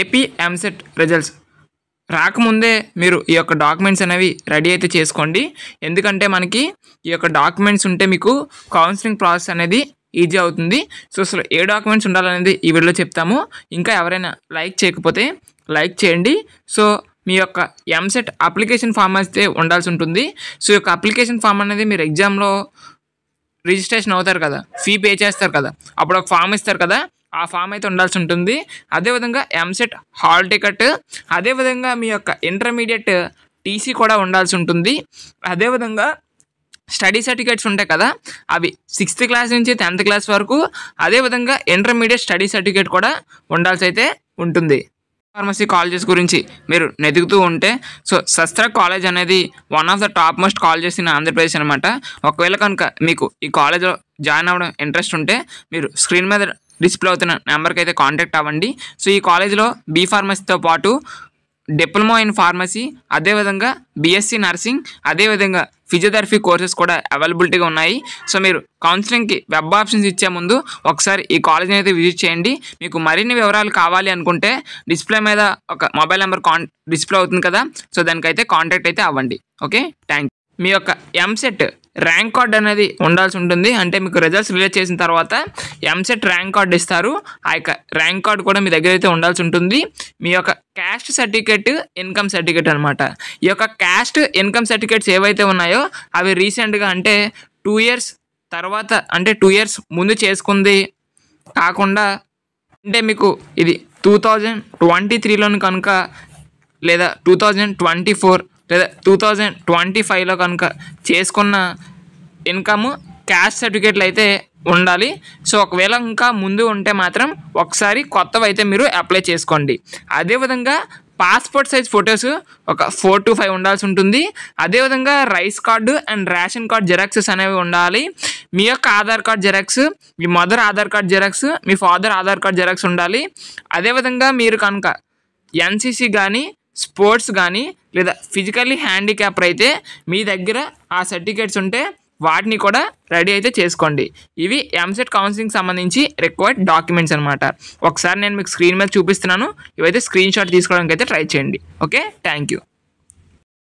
AP EAMCET results రాకముందే మీరు ఈ యొక్క డాక్యుమెంట్స్ అనేవి రెడీ అయితే చేసుకోండి. ఎందుకంటే మనకి ఈ యొక్క డాక్యుమెంట్స్ ఉంటే మీకు కౌన్సిలింగ్ ప్రాసెస్ అనేది ఈజీ అవుతుంది. సో అసలు ఏ డాక్యుమెంట్స్ ఉండాలనేది ఈ వీడియోలో చెప్తాము. ఇంకా ఎవరైనా లైక్ చేయకపోతే లైక్ చేయండి. సో మీ యొక్క ఎంసెట్ అప్లికేషన్ ఫామ్ అయితే ఉండాల్సి ఉంటుంది. సో ఈ యొక్క అప్లికేషన్ ఫామ్ అనేది మీరు ఎగ్జామ్లో రిజిస్ట్రేషన్ అవుతారు కదా, ఫీ పే చేస్తారు కదా, అప్పుడు ఒక ఫామ్ ఇస్తారు కదా, ఆ ఫామ్ అయితే ఉండాల్సి ఉంటుంది. అదేవిధంగా ఎంసెట్ హాల్ టికెట్, అదేవిధంగా మీ యొక్క ఇంటర్మీడియట్ టీసీ కూడా ఉండాల్సి ఉంటుంది. అదేవిధంగా స్టడీ సర్టిఫికేట్స్ ఉంటాయి కదా, అవి 6th క్లాస్ నుంచి 10th క్లాస్ వరకు, అదేవిధంగా ఇంటర్మీడియట్ స్టడీ సర్టిఫికేట్ కూడా ఉండాల్సి అయితే ఉంటుంది. ఫార్మసీ కాలేజెస్ గురించి మీరు వెతుకుతూ ఉంటే సో శస్త్ర కాలేజ్ అనేది one of the top most colleges in Andhra Pradesh అనమాట. ఒకవేళ కనుక మీకు ఈ కాలేజ్లో జాయిన్ అవ్వడం ఇంట్రెస్ట్ ఉంటే మీరు స్క్రీన్ మీద డిస్ప్లే అవుతున్న నెంబర్కి అయితే కాంటాక్ట్ అవ్వండి. సో ఈ కాలేజ్లో బీ ఫార్మసీతో పాటు డిప్లొమా ఇన్ ఫార్మసీ, అదేవిధంగా బీఎస్సీ నర్సింగ్, అదేవిధంగా ఫిజియోథెరపీ కోర్సెస్ కూడా అవైలబిలిటీగా ఉన్నాయి. సో మీరు కౌన్సిలింగ్కి వెబ్ ఆప్షన్స్ ఇచ్చే ముందు ఒకసారి ఈ కాలేజ్ని అయితే విజిట్ చేయండి. మీకు మరిన్ని వివరాలు కావాలి అనుకుంటే డిస్ప్లే మీద ఒక మొబైల్ నెంబర్ డిస్ప్లే అవుతుంది కదా, సో దానికైతే కాంటాక్ట్ అయితే అవ్వండి. Okay, thank you. మీ యొక్క ఎంసెట్ ర్యాంక్ కార్డ్ అనేది ఉండాల్సి ఉంటుంది. అంటే మీకు రిజల్ట్స్ రిలీజ్ చేసిన తర్వాత ఎంసెట్ ర్యాంక్ కార్డ్ ఇస్తారు. ఆ యొక్క ర్యాంక్ కార్డ్ కూడా మీ దగ్గర అయితే ఉండాల్సి ఉంటుంది. మీ యొక్క క్యాస్ట్ సర్టిఫికేట్, ఇన్కమ్ సర్టిఫికేట్ అనమాట. ఈ యొక్క క్యాస్ట్, ఇన్కమ్ సర్టిఫికేట్స్ ఏవైతే ఉన్నాయో అవి రీసెంట్గా అంటే 2 years తర్వాత, అంటే 2 years ముందు చేసుకుంది కాకుండా, అంటే మీకు ఇది 2023లోని కనుక, లేదా 2024 లేదా 2025లో కనుక చేసుకున్న ఇన్కమ్ క్యాస్ట్ సర్టిఫికేట్లు అయితే ఉండాలి. సో ఒకవేళ ఇంకా ముందు ఉంటే మాత్రం ఒకసారి కొత్తవి అయితే మీరు అప్లై చేసుకోండి. అదేవిధంగా పాస్పోర్ట్ సైజ్ ఫొటోస్ ఒక 4 to 5 ఉండాల్సి ఉంటుంది. అదేవిధంగా rice card and ration card xeroxes అనేవి ఉండాలి. మీ యొక్క ఆధార్ కార్డ్ జెరాక్స్, మీ మదర్ ఆధార్ కార్డ్ జెరాక్స్, మీ ఫాదర్ ఆధార్ కార్డ్ జెరాక్స్ ఉండాలి. అదేవిధంగా మీరు కనుక ఎన్సీసీ కానీ, స్పోర్ట్స్ కానీ, లేదా ఫిజికల్లీ హ్యాండిక్యాప్ అయితే మీ దగ్గర ఆ సర్టిఫికేట్స్ ఉంటే వాటిని కూడా రెడీ అయితే చేసుకోండి. ఇవి ఎంసెట్ కౌన్సిలింగ్ సంబంధించి రిక్వైర్డ్ డాక్యుమెంట్స్ అనమాట. ఒకసారి నేను మీకు స్క్రీన్ మీద చూపిస్తున్నాను, ఇవైతే స్క్రీన్ షాట్ తీసుకోవడానికి అయితే ట్రై చేయండి. Okay, thank you.